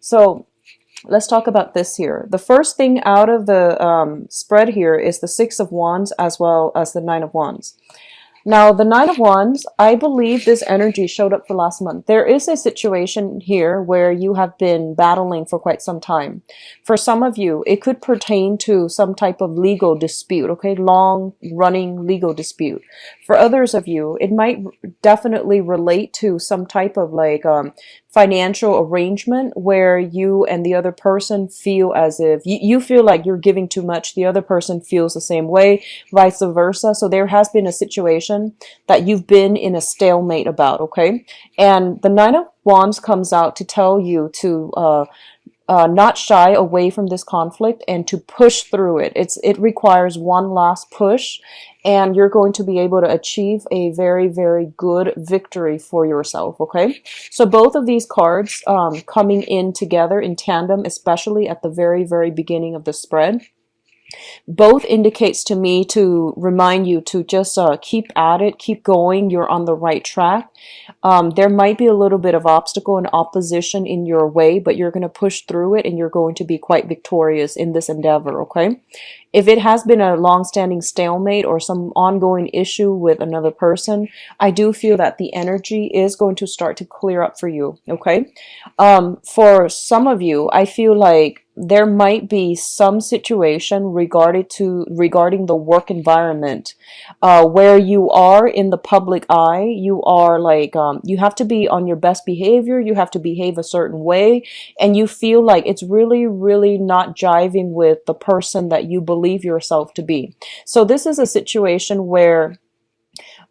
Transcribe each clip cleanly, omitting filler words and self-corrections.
So let's talk about this here. The first thing out of the spread here is the Six of Wands as well as the Nine of Wands. Now, the Nine of Wands, I believe this energy showed up for last month. There is a situation here where you have been battling for quite some time. For some of you, it could pertain to some type of legal dispute, okay? Long-running legal dispute. For others of you, it might definitely relate to some type of like financial arrangement where you and the other person feel as if you feel like you're giving too much, the other person feels the same way, vice versa. So there has been a situation that you've been in a stalemate about, okay? And the Nine of Wands comes out to tell you to not shy away from this conflict and to push through it. It requires one last push, and you're going to be able to achieve a very, very good victory for yourself, okay? So both of these cards coming in together in tandem, especially at the very, very beginning of the spread, both indicates to me to remind you to just keep at it, keep going. You're on the right track. There might be a little bit of obstacle and opposition in your way, but you're going to push through it and you're going to be quite victorious in this endeavor, okay? If it has been a long-standing stalemate or some ongoing issue with another person, I do feel that the energy is going to start to clear up for you, okay? For some of you, I feel like there might be some situation regarding the work environment where you are in the public eye. You are like you have to be on your best behavior, you have to behave a certain way, and you feel like it's really, really not jiving with the person that you believe yourself to be. So this is a situation where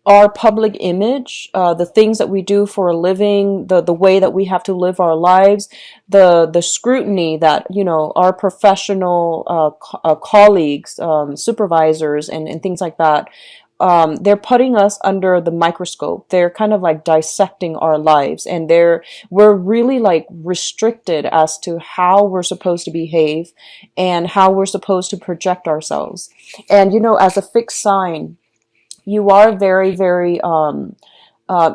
our public image, the things that we do for a living, the way that we have to live our lives, the scrutiny that, you know, our professional colleagues, supervisors and things like that, they're putting us under the microscope. They're kind of like dissecting our lives, and we're really like restricted as to how we're supposed to behave and how we're supposed to project ourselves. And, you know, as a fixed sign, you are very, very,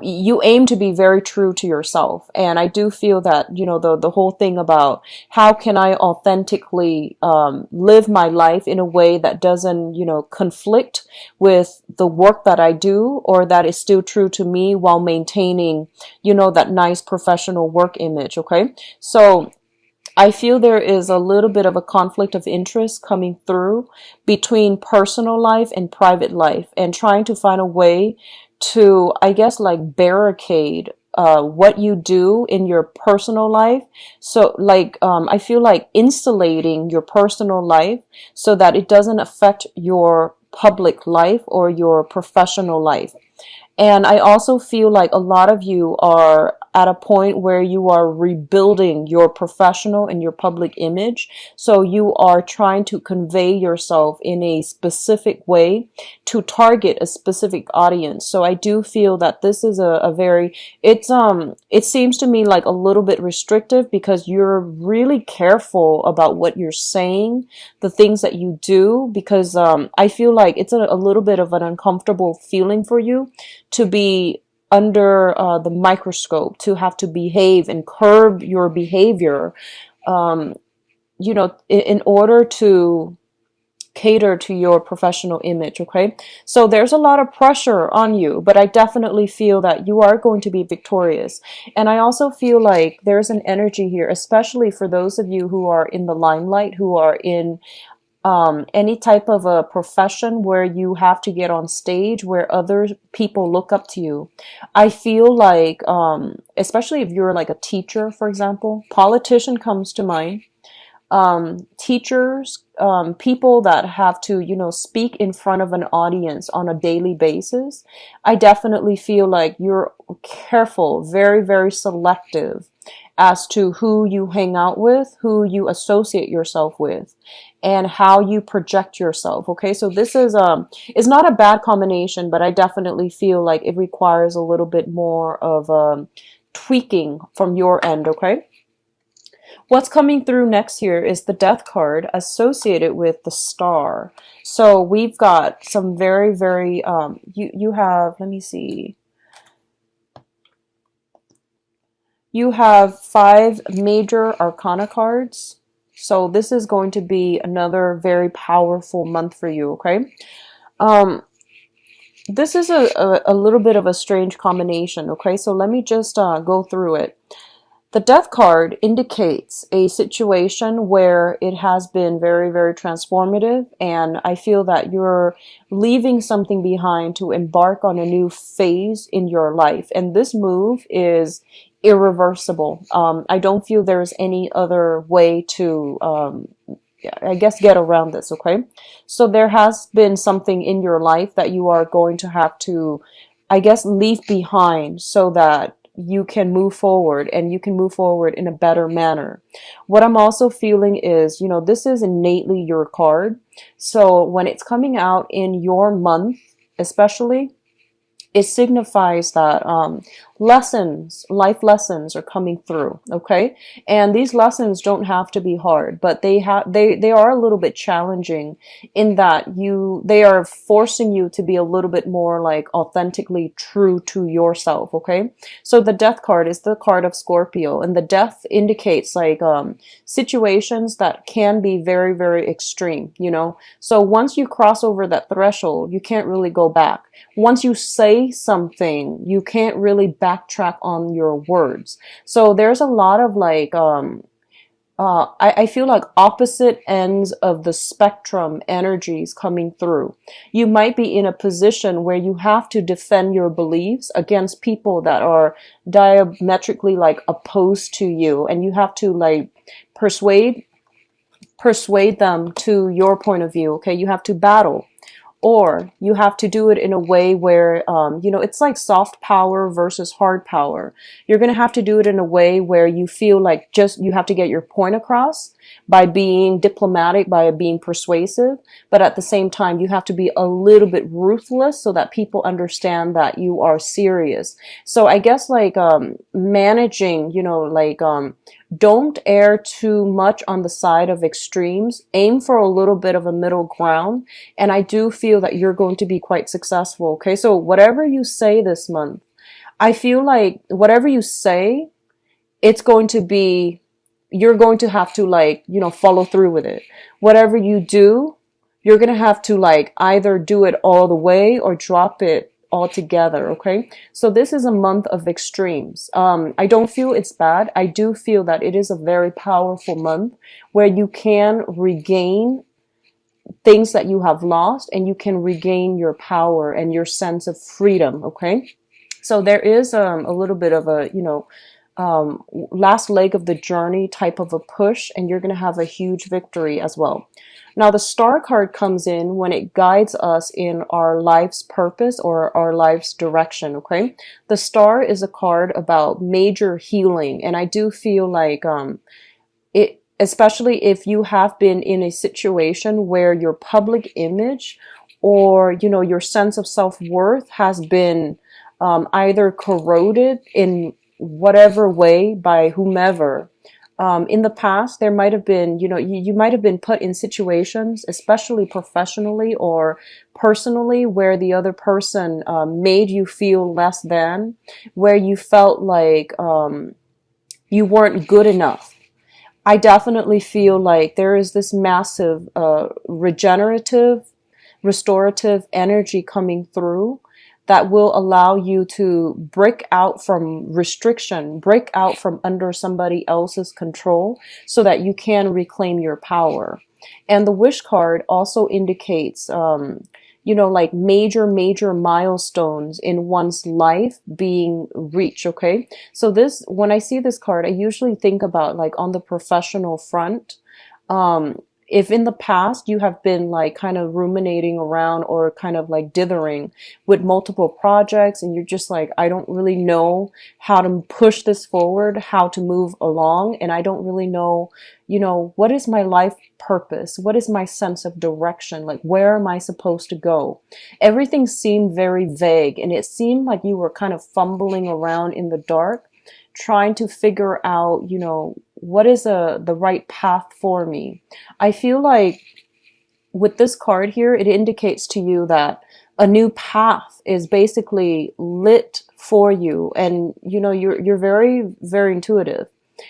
you aim to be very true to yourself. And I do feel that, you know, the whole thing about how can I authentically live my life in a way that doesn't, you know, conflict with the work that I do, or that is still true to me while maintaining, you know, that nice professional work image, okay? So I feel there is a little bit of a conflict of interest coming through between personal life and private life, and trying to find a way to, I guess, like barricade what you do in your personal life. So like, I feel like insulating your personal life so that it doesn't affect your public life or your professional life. And I also feel like a lot of you are at a point where you are rebuilding your professional and your public image. So you are trying to convey yourself in a specific way to target a specific audience. So I do feel that this is a very, it seems to me like a little bit restrictive, because you're really careful about what you're saying, the things that you do, because I feel like it's a little bit of an uncomfortable feeling for you to be under the microscope, to have to behave and curb your behavior, you know, in order to cater to your professional image, okay? So there's a lot of pressure on you, but I definitely feel that you are going to be victorious. And I also feel like there's an energy here, especially for those of you who are in the limelight, who are in any type of a profession where you have to get on stage, where other people look up to you. I feel like, especially if you're like a teacher, for example, politician comes to mind, teachers, people that have to, you know, speak in front of an audience on a daily basis. I definitely feel like you're careful, very, very selective as to who you hang out with, who you associate yourself with, and how you project yourself. Okay, so this is not a bad combination, but I definitely feel like it requires a little bit more of tweaking from your end. Okay, what's coming through next here is the Death card associated with the Star. So we've got some very, very you have, let me see. You have 5 major arcana cards. So this is going to be another very powerful month for you, okay? Um, this is a little bit of a strange combination, okay? So let me just go through it. The Death card indicates a situation where it has been very, very transformative, and I feel that you're leaving something behind to embark on a new phase in your life. And this move is irreversible. I don't feel there's any other way to, I guess, get around this, okay? So there has been something in your life that you are going to have to, I guess, leave behind so that you can move forward, and you can move forward in a better manner. What I'm also feeling is, this is innately your card. So when it's coming out in your month, especially, it signifies that life lessons are coming through, okay? And these lessons don't have to be hard, but they are a little bit challenging in that they are forcing you to be a little bit more like authentically true to yourself, okay? So the Death card is the card of Scorpio, and the Death indicates like situations that can be very, very extreme, So once you cross over that threshold, you can't really go back. Once you say something, you can't really backtrack on your words. So there's a lot of like, I feel like opposite ends of the spectrum energies coming through. You might be in a position where you have to defend your beliefs against people that are diametrically like opposed to you, and you have to like persuade them to your point of view. Okay, you have to battle. Or you have to do it in a way where, it's like soft power versus hard power. You're going to have to do it in a way where you feel like just you have to get your point across by being diplomatic, by being persuasive. But at the same time, you have to be a little bit ruthless so that people understand that you are serious. So I guess like managing, don't err too much on the side of extremes. Aim for a little bit of a middle ground. And I do feel that you're going to be quite successful. Okay. So whatever you say this month, I feel like whatever you say, you're going to have to like, follow through with it. Whatever you do, you're going to have to like either do it all the way or drop it altogether. Okay. So this is a month of extremes. I don't feel it's bad. I do feel that it is a very powerful month where you can regain things that you have lost, and you can regain your power and your sense of freedom. Okay. So there is a little bit of a, last leg of the journey type of a push, and you're going to have a huge victory as well. Now, the Star card comes in when it guides us in our life's purpose or our life's direction, okay? The Star is a card about major healing, and I do feel like especially if you have been in a situation where your public image or, your sense of self-worth has been either corroded in whatever way by whomever. In the past, there might have been, you might have been put in situations, especially professionally or personally, where the other person made you feel less than, where you felt like you weren't good enough. I definitely feel like there is this massive restorative energy coming through that will allow you to break out from restriction, break out from under somebody else's control so that you can reclaim your power. And the Wish card also indicates, like major milestones in one's life being reached, okay? So when I see this card, I usually think about like on the professional front, if in the past you have been like kind of ruminating around or kind of like dithering with multiple projects and you're just like, I don't really know how to push this forward, how to move along, and I don't really know, what is my life purpose? What is my sense of direction? Like, where am I supposed to go? Everything seemed very vague, and it seemed like you were kind of fumbling around in the dark, trying to figure out, what is the right path for me. I feel like with this card here, it indicates to you that a new path is basically lit for you, and you're very, very intuitive,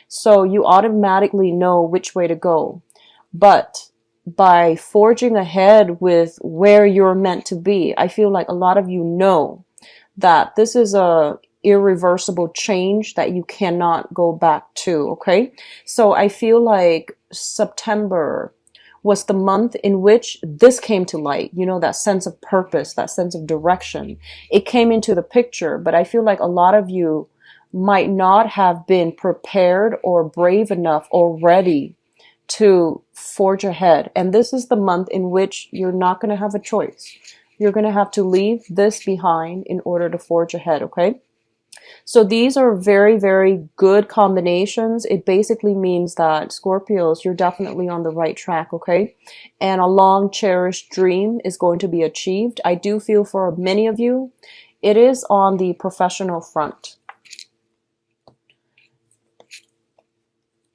so you automatically know which way to go. But by forging ahead with where you're meant to be, I feel like a lot of you know that this is a irreversible change that you cannot go back to. Okay, so I feel like September was the month in which this came to light, that sense of purpose, that sense of direction. It came into the picture, but I feel like a lot of you might not have been prepared or brave enough or ready to forge ahead. And this is the month in which you're not going to have a choice. You're going to have to leave this behind in order to forge ahead, okay? So these are very, very good combinations. It basically means that Scorpios, you're definitely on the right track, okay? And a long cherished dream is going to be achieved. I do feel for many of you, it is on the professional front.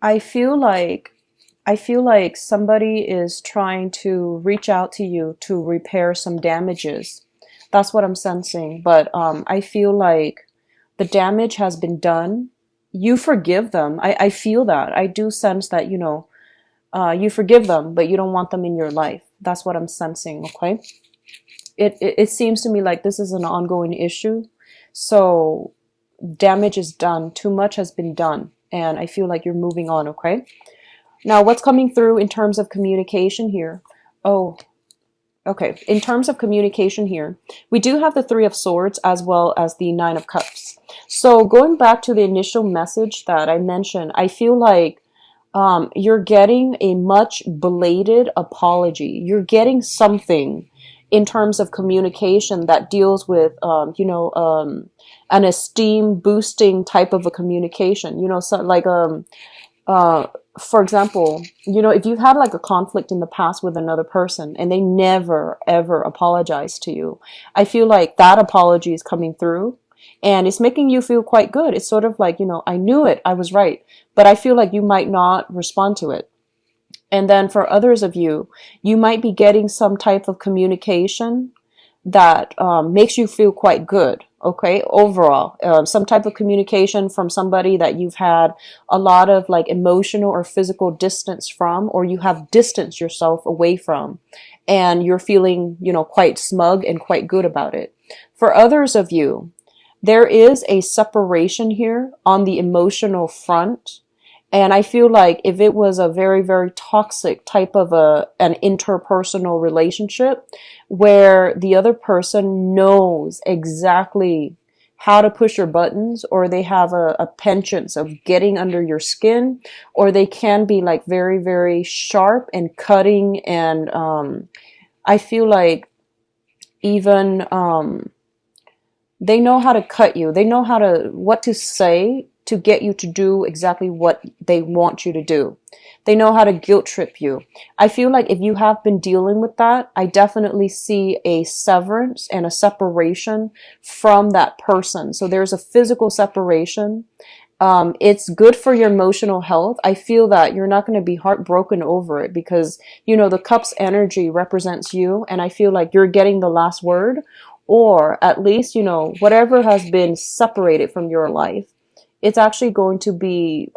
I feel like somebody is trying to reach out to you to repair some damages. That's what I'm sensing. But I feel like the damage has been done. You forgive them. I feel that. I do sense that, you forgive them, but you don't want them in your life. That's what I'm sensing, okay? It seems to me like this is an ongoing issue. So damage is done. Too much has been done. And I feel like you're moving on, okay? Now, what's coming through in terms of communication here? Oh, okay. In terms of communication here, we do have the Three of Swords as well as the Nine of Cups. So going back to the initial message that I mentioned, I feel like you're getting a much belated apology. You're getting something in terms of communication that deals with, an esteem boosting type of a communication, so like, for example, if you've had like a conflict in the past with another person and they never, ever apologize to you, I feel like that apology is coming through and it's making you feel quite good. It's sort of like, I knew it, I was right, but I feel like you might not respond to it. And then for others of you, you might be getting some type of communication that makes you feel quite good. Okay, overall, some type of communication from somebody that you've had a lot of like emotional or physical distance from, or you have distanced yourself away from, and you're feeling, quite smug and quite good about it. For others of you, there is a separation here on the emotional front. And I feel like if it was a very, very toxic type of an interpersonal relationship where the other person knows exactly how to push your buttons, or they have a penchant of getting under your skin, or they can be like very, very sharp and cutting. And I feel like even they know how to cut you. They know what to say to get you to do exactly what they want you to do. They know how to guilt trip you. I feel like if you have been dealing with that, I definitely see a severance and a separation from that person. So there's a physical separation. It's good for your emotional health. I feel that you're not going to be heartbroken over it because, the cup's energy represents you. And I feel like you're getting the last word, or at least, whatever has been separated from your life, it's actually going to be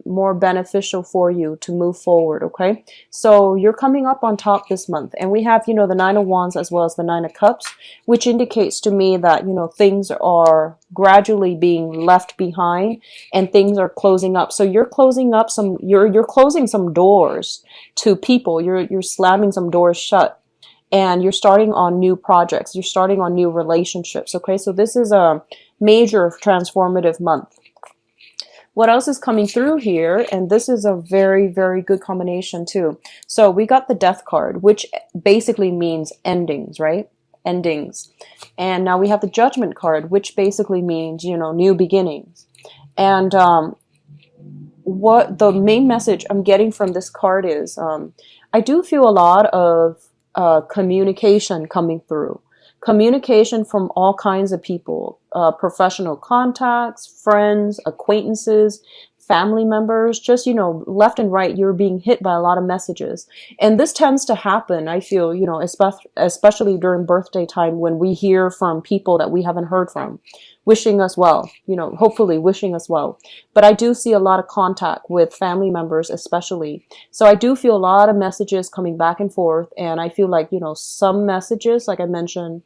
more beneficial for you to move forward, okay? So you're coming up on top this month. And we have, the Nine of Wands as well as the Nine of Cups, which indicates to me that, things are gradually being left behind and things are closing up. So you're closing up you're closing some doors to people. You're slamming some doors shut. And you're starting on new projects. You're starting on new relationships, okay? So this is a major transformative month. What else is coming through here? And this is a very, very good combination too. So we got the Death card, which basically means endings, right? Endings. And now we have the Judgment card, which basically means, new beginnings. And what the main message I'm getting from this card is, I do feel a lot of communication coming through. Communication from all kinds of people, professional contacts, friends, acquaintances, family members, just, left and right, you're being hit by a lot of messages. And this tends to happen, I feel, especially during birthday time, when we hear from people that we haven't heard from, wishing us well, hopefully wishing us well. But I do see a lot of contact with family members, especially. So I do feel a lot of messages coming back and forth. And I feel like, some messages, like I mentioned,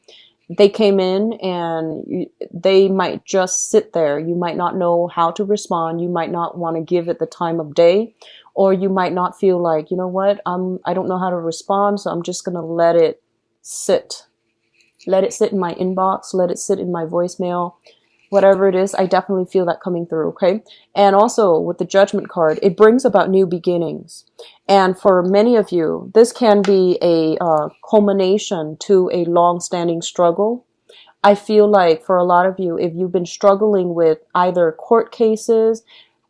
they came in and they might just sit there. You might not know how to respond. You might not want to give it the time of day, or you might not feel like, you know what, I don't know how to respond, so I'm just going to let it sit. Let it sit in my inbox, let it sit in my voicemail, whatever it is. I definitely feel that coming through, okay? And also with the Judgment card, it brings about new beginnings. And for many of you, this can be a culmination to a long-standing struggle. I feel like for a lot of you, if you've been struggling with either court cases,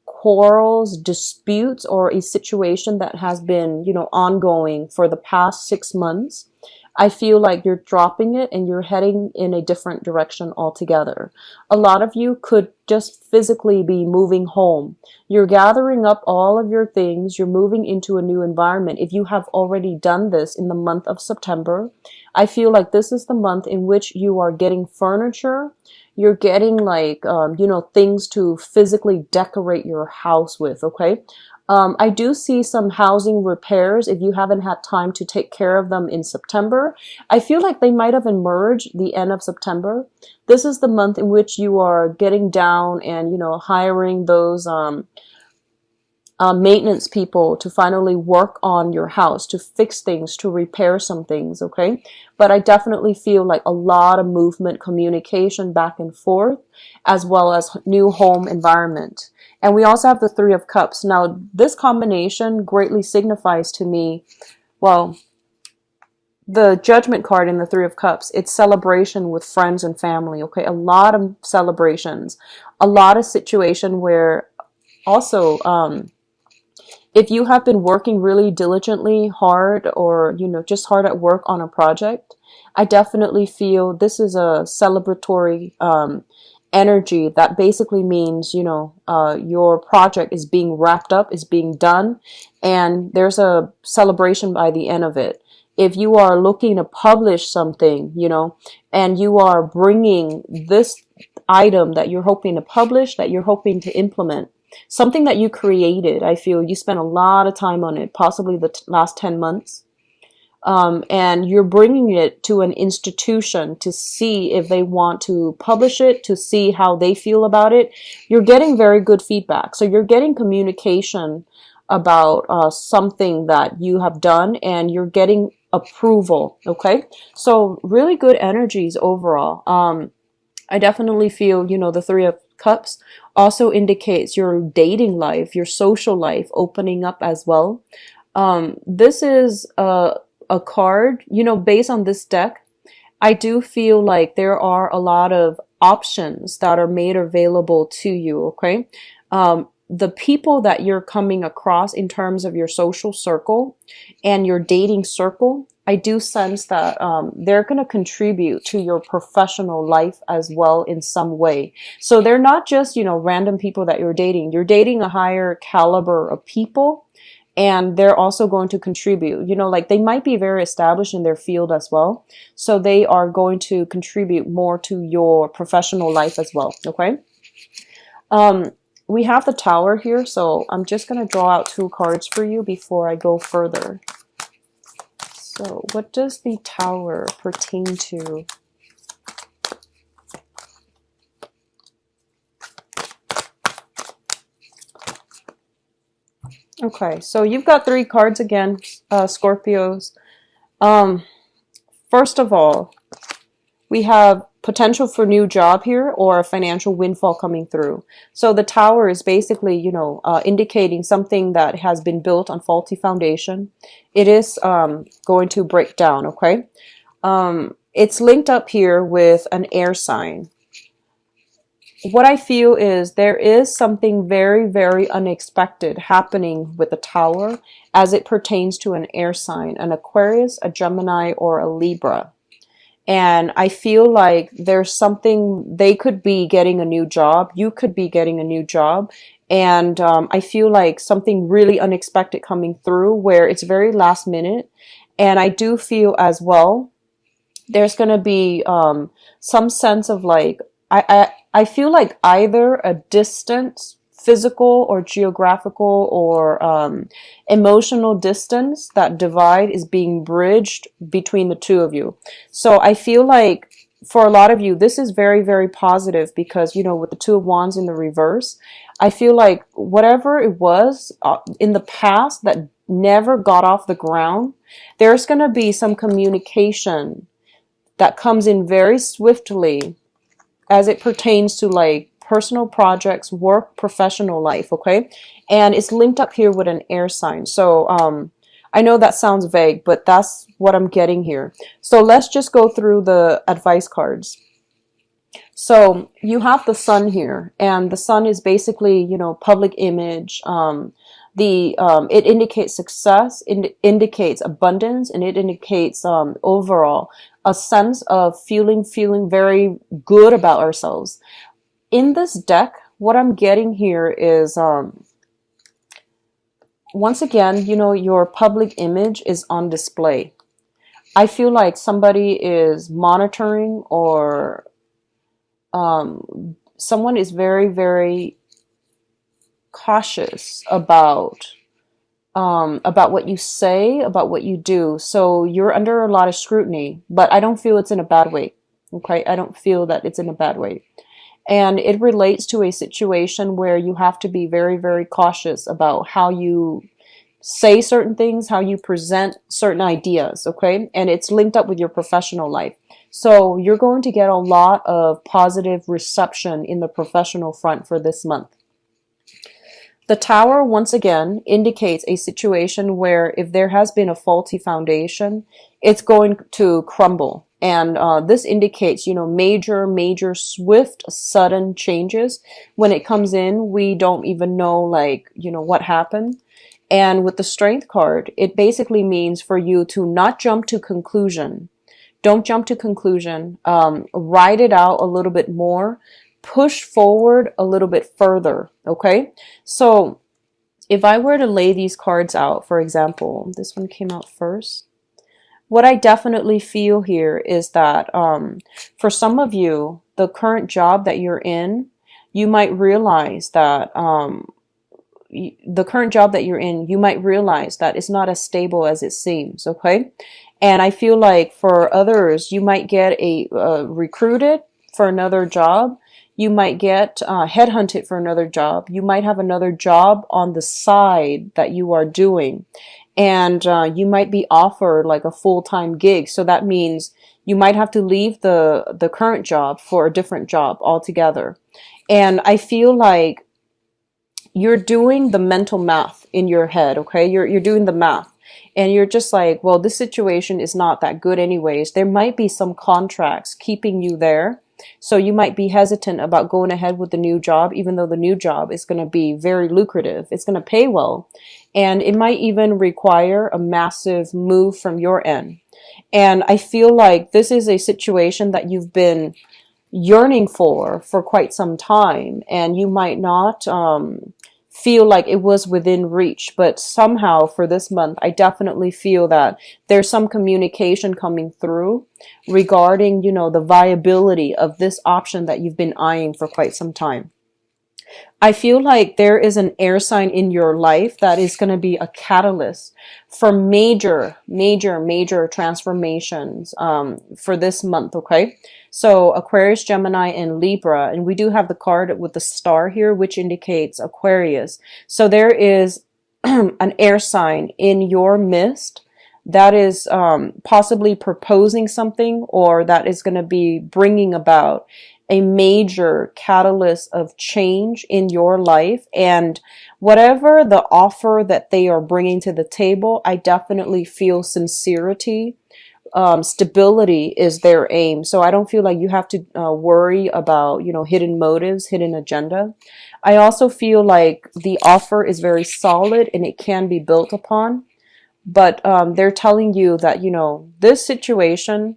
quarrels, disputes, or a situation that has been, ongoing for the past 6 months, I feel like you're dropping it and you're heading in a different direction altogether. A lot of you could just physically be moving home. You're gathering up all of your things. You're moving into a new environment. If you have already done this in the month of September, I feel like this is the month in which you are getting furniture. You're getting like, things to physically decorate your house with, okay? I do see some housing repairs if you haven't had time to take care of them in September. I feel like they might have emerged the end of September. This is the month in which you are getting down and, hiring those maintenance people to finally work on your house, to fix things, to repair some things, okay? But I definitely feel like a lot of movement, communication back and forth, as well as new home environment. And we also have the Three of Cups. Now, this combination greatly signifies to me, well, the Judgment card in the Three of Cups, it's celebration with friends and family, okay? A lot of celebrations, a lot of situation where also, if you have been working really diligently, hard, or, just hard at work on a project, I definitely feel this is a celebratory energy that basically means, your project is being wrapped up, is being done, and there's a celebration by the end of it. If you are looking to publish something, and you are bringing this item that you're hoping to publish, that you're hoping to implement, something that you created, I feel you spent a lot of time on it, possibly the last 10 months. And you're bringing it to an institution to see if they want to publish it, to see how they feel about it. You're getting very good feedback. So you're getting communication about something that you have done, and you're getting approval, okay? So really good energies overall. I definitely feel, the Three of Cups also indicates your dating life, your social life opening up as well. This is a card, based on this deck, I do feel like there are a lot of options that are made available to you, okay? The people that you're coming across in terms of your social circle and your dating circle, I do sense that they're going to contribute to your professional life as well in some way. So they're not just, random people that you're dating. You're dating a higher caliber of people, and they're also going to contribute. Like they might be very established in their field as well. So they are going to contribute more to your professional life as well, okay? We have the Tower here, so I'm just going to draw out 2 cards for you before I go further. So what does the Tower pertain to? Okay, so you've got 3 cards again, Scorpios. First of all, we have potential for new job here or a financial windfall coming through. So the Tower is basically, indicating something that has been built on faulty foundation. It is going to break down, okay? It's linked up here with an air sign. What I feel is there is something very, very unexpected happening with the Tower as it pertains to an air sign, an Aquarius, a Gemini, or a Libra. And I feel like there's something, they could be getting a new job, you could be getting a new job, and I feel like something really unexpected coming through where it's very last minute. And I do feel as well there's going to be some sense of like, I feel like either a distance, physical or geographical or emotional distance, that divide is being bridged between the two of you. So I feel like for a lot of you, this is very, very positive because, you know, with the Two of Wands in the reverse, I feel like whatever it was in the past that never got off the ground, there's going to be some communication that comes in very swiftly as it pertains to like personal projects, work, professional life, okay? And it's linked up here with an air sign. So I know that sounds vague, but that's what I'm getting here. So let's just go through the advice cards. So you have the sun here, and the sun is basically, you know, public image. It indicates success, it indicates abundance, and it indicates overall a sense of feeling very good about ourselves. In this deck, what I'm getting here is once again, you know, your public image is on display. I feel like somebody is monitoring, or someone is very, very cautious about what you say, about what you do. So you're under a lot of scrutiny, but I don't feel it's in a bad way. Okay, I don't feel that it's in a bad way. And it relates to a situation where you have to be very, very cautious about how you say certain things, how you present certain ideas, okay? And it's linked up with your professional life. So you're going to get a lot of positive reception in the professional front for this month. The Tower, once again, indicates a situation where if there has been a faulty foundation, it's going to crumble. And this indicates, you know, major, swift, sudden changes. When it comes in, we don't even know, like, you know, what happened. And with the Strength card, it basically means for you to not jump to conclusion. Don't jump to conclusion. Ride it out a little bit more. Push forward a little bit further, okay? So if I were to lay these cards out, for example, this one came out first. What I definitely feel here is that for some of you, the current job that you're in, you might realize that you might realize that it's not as stable as it seems, okay? And I feel like for others, you might get recruited for another job. You might get headhunted for another job. You might have another job on the side that you are doing. And you might be offered like a full-time gig. So that means you might have to leave the current job for a different job altogether. And I feel like you're doing the mental math in your head, okay? You're doing the math. And you're just like, well, this situation is not that good anyways. There might be some contracts keeping you there. So you might be hesitant about going ahead with the new job, even though the new job is going to be very lucrative. It's going to pay well. And it might even require a massive move from your end. And I feel like this is a situation that you've been yearning for quite some time. And you might not feel like it was within reach, but somehow for this month, I definitely feel that there's some communication coming through regarding, you know, the viability of this option that you've been eyeing for quite some time. I feel like there is an air sign in your life that is going to be a catalyst for major transformations for this month, okay? So Aquarius, Gemini, and Libra, and we do have the card with the star here, which indicates Aquarius. So there is an air sign in your midst that is possibly proposing something, or that is going to be bringing about a major catalyst of change in your life. And whatever the offer that they are bringing to the table, I definitely feel sincerity. Stability is their aim. So I don't feel like you have to worry about, you know, hidden motives, hidden agenda. I also feel like the offer is very solid and it can be built upon. But they're telling you that, you know, this situation,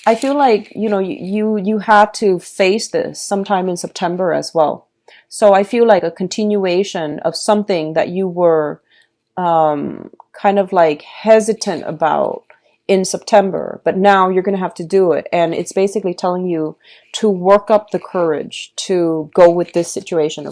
I feel like, you know, you had to face this sometime in September as well. So I feel like a continuation of something that you were kind of like hesitant about in September, but now you're going to have to do it. And it's basically telling you to work up the courage to go with this situation,